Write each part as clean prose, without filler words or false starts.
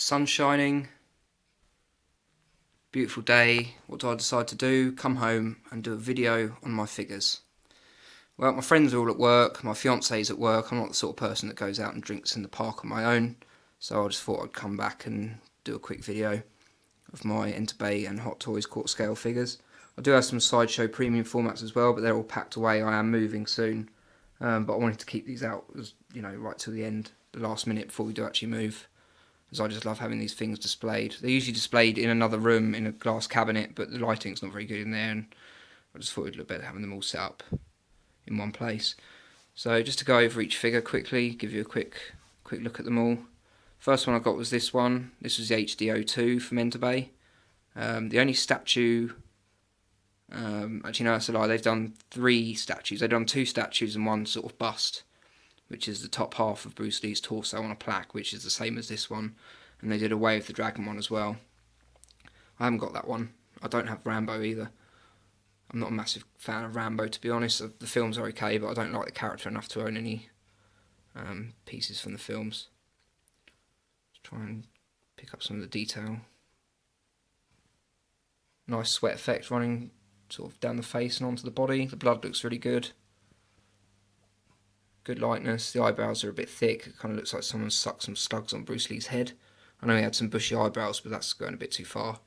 sun shining, beautiful day. What do I decide to do? Come home and do a video on my figures. Well, my friends are all at work, my fiance's at work. I'm not the sort of person that goes out and drinks in the park on my own, so I just thought I'd come back and do a quick video of my Enterbay and Hot Toys quarter scale figures. I do have some Sideshow premium formats as well, but they're all packed away. I am moving soon, but I wanted to keep these out, right till the end, the last minute before we do actually move, as I just love having these things displayed. They're usually displayed in another room in a glass cabinet, but the lighting's not very good in there, and I just thought it'd look better having them all set up in one place. So just to go over each figure quickly, give you a quick look at them all. First one I got was this one. This was the HD02 from Enterbay. The only statue, actually no, that's a lie, they've done 3 statues. They've done 2 statues and 1 sort of bust, which is the top half of Bruce Lee's torso on a plaque, which is the same as this one. And they did a Way of the Dragon one as well. I haven't got that one. I don't have Rambo either. I'm not a massive fan of Rambo, to be honest. The films are okay, but I don't like the character enough to own any pieces from the films. Let's try and pick up some of the detail. Nice sweat effect running sort of down the face and onto the body. The blood looks really good. Good lightness. The eyebrows are a bit thick. It kind of looks like someone sucked some slugs on Bruce Lee's head. I know he had some bushy eyebrows, but that's going a bit too far.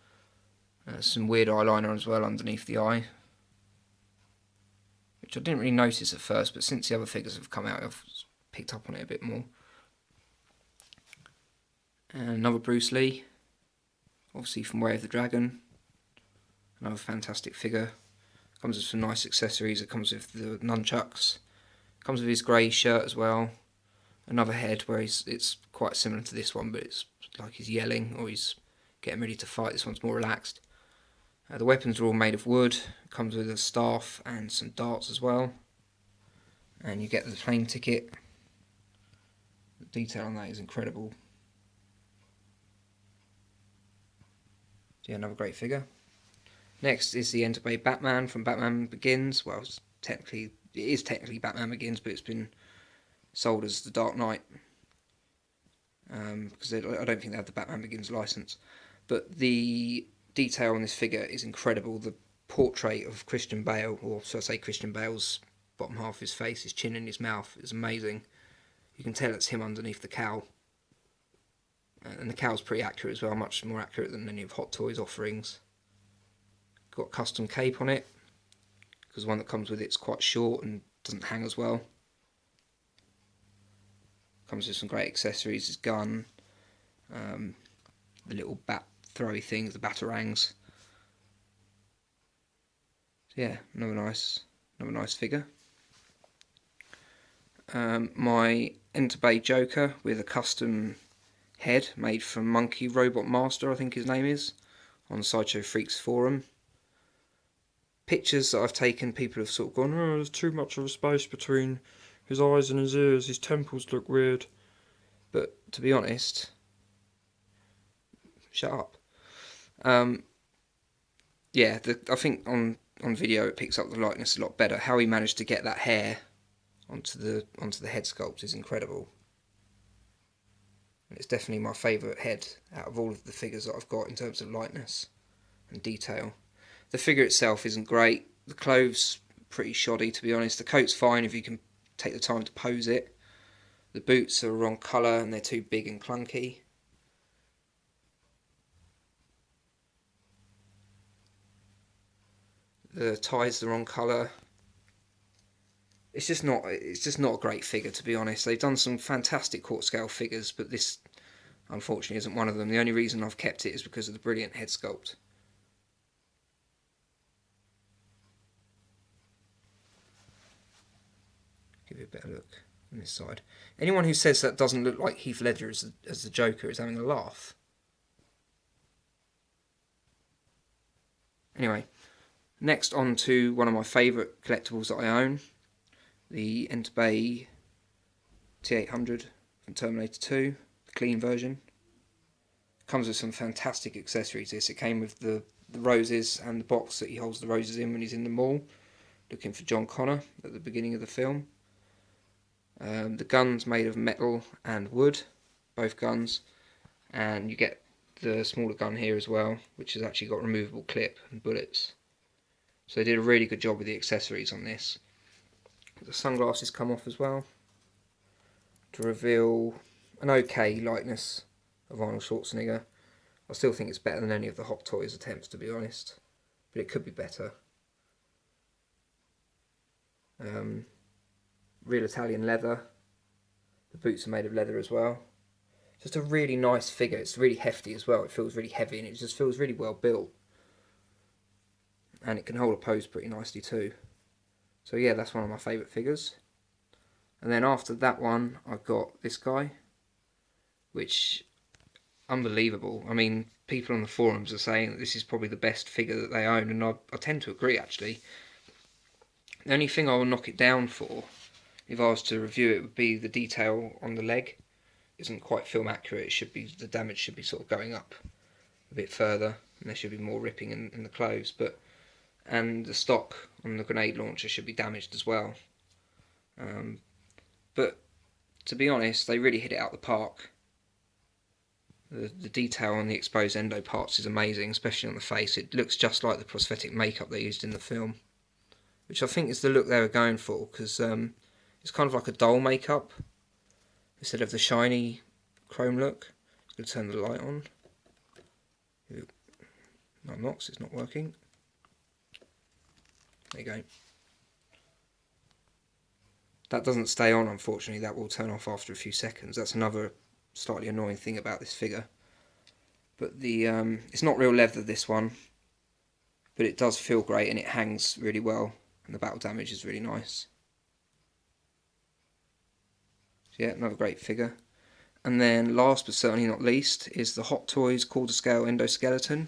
Some weird eyeliner as well underneath the eye, which I didn't really notice at first, but since the other figures have come out, I've picked up on it a bit more. And another Bruce Lee, obviously from Way of the Dragon. Another fantastic figure. Comes with some nice accessories. It comes with the nunchucks. Comes with his grey shirt as well. Another head where it's quite similar to this one, but it's like he's yelling or he's getting ready to fight. This one's more relaxed. The weapons are all made of wood. It comes with a staff and some darts as well. And you get the plane ticket. The detail on that is incredible. Yeah, another great figure. Next is the Enterbay Batman from Batman Begins. Well, it is technically Batman Begins, but it's been sold as the Dark Knight. Because I don't think they have the Batman Begins license. But the detail on this figure is incredible. The portrait of Christian Bale, or so I say Christian Bale's bottom half of his face, his chin and his mouth, is amazing. You can tell it's him underneath the cowl. And the cowl's pretty accurate as well, much more accurate than any of Hot Toys' offerings. Got a custom cape on it, because the one that comes with it's quite short and doesn't hang as well. Comes with some great accessories, his gun, the little bat throwy things, the batarangs. So yeah, another nice figure. My Enterbay Joker with a custom head made from Monkey Robot Master, I think his name is, on the Sideshow Freaks forum. Pictures that I've taken, people have sort of gone, oh, there's too much of a space between his eyes and his ears, his temples look weird. But to be honest, shut up. Yeah, I think on video it picks up the likeness a lot better. How he managed to get that hair onto the head sculpt is incredible. It's definitely my favourite head out of all of the figures that I've got in terms of lightness and detail. The figure itself isn't great. The clothes pretty shoddy, to be honest. The coat's fine if you can take the time to pose it. The boots are the wrong colour and they're too big and clunky. The tie's the wrong colour. It's just not a great figure, to be honest. They've done some fantastic quarter scale figures, but this unfortunately isn't one of them. The only reason I've kept it is because of the brilliant head sculpt. Give you a better look on this side. Anyone who says that doesn't look like Heath Ledger as the Joker is having a laugh. Anyway, next on to one of my favourite collectibles that I own. The Enterbay T800 from Terminator 2, the clean version. Comes with some fantastic accessories. It came with the roses and the box that he holds the roses in when he's in the mall, looking for John Connor at the beginning of the film. The gun's made of metal and wood, both guns. and you get the smaller gun here as well, which has actually got removable clip and bullets. So they did a really good job with the accessories on this. The sunglasses come off as well to reveal an okay likeness of Arnold Schwarzenegger. I still think it's better than any of the Hot Toys attempts, to be honest, but it could be better. Real Italian leather. The boots are made of leather as well. Just a really nice figure. It's really hefty as well. It feels really heavy and it just feels really well built. And it can hold a pose pretty nicely too. So yeah, that's one of my favourite figures. And then after that one, I've got this guy, which, unbelievable. I mean, people on the forums are saying that this is probably the best figure that they own, and I tend to agree actually. The only thing I will knock it down for, if I was to review it, would be the detail on the leg. Isn't quite film accurate. It should be, the damage should be sort of going up a bit further, and there should be more ripping in the clothes. And the stock on the grenade launcher should be damaged as well. But to be honest, they really hit it out the park. The detail on the exposed endo parts is amazing, especially on the face. It looks just like the prosthetic makeup they used in the film, which I think is the look they were going for, because it's kind of like a doll makeup instead of the shiny chrome look. I'm going to turn the light on. No, I'm not, because it's not working. There you go. That doesn't stay on, unfortunately. That will turn off after a few seconds. That's another slightly annoying thing about this figure. But the it's not real leather, this one, but it does feel great and it hangs really well, and the battle damage is really nice. So yeah, another great figure. And then last but certainly not least is the Hot Toys quarter scale endoskeleton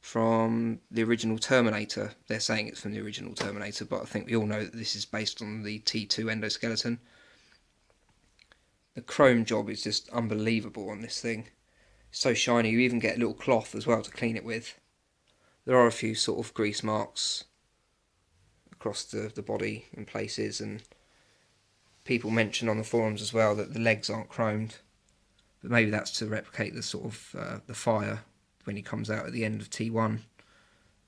from the original Terminator. They're saying it's from the original Terminator, but I think we all know that this is based on the T2 endoskeleton. The chrome job is just unbelievable on this thing. It's so shiny. You even get a little cloth as well to clean it with. There are a few sort of grease marks across the body in places, and people mention on the forums as well that the legs aren't chromed, but maybe that's to replicate the sort of the fire when he comes out at the end of T1.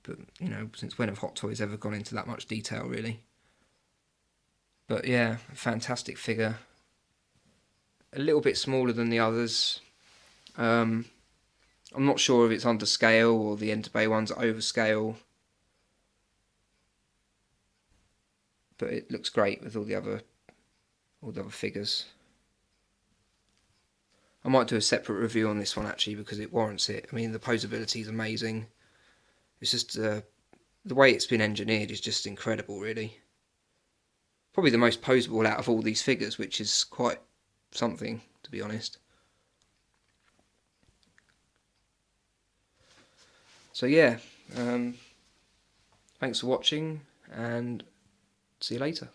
But you know, since when have Hot Toys ever gone into that much detail, really? But yeah, fantastic figure. A little bit smaller than the others. I'm not sure if it's under scale or the Enterbay ones are over scale, but it looks great with all the other figures. I might do a separate review on this one actually, because it warrants it. I mean, the posability is amazing. It's just the way it's been engineered is just incredible, really. Probably the most posable out of all these figures, which is quite something, to be honest. So yeah, thanks for watching, and see you later.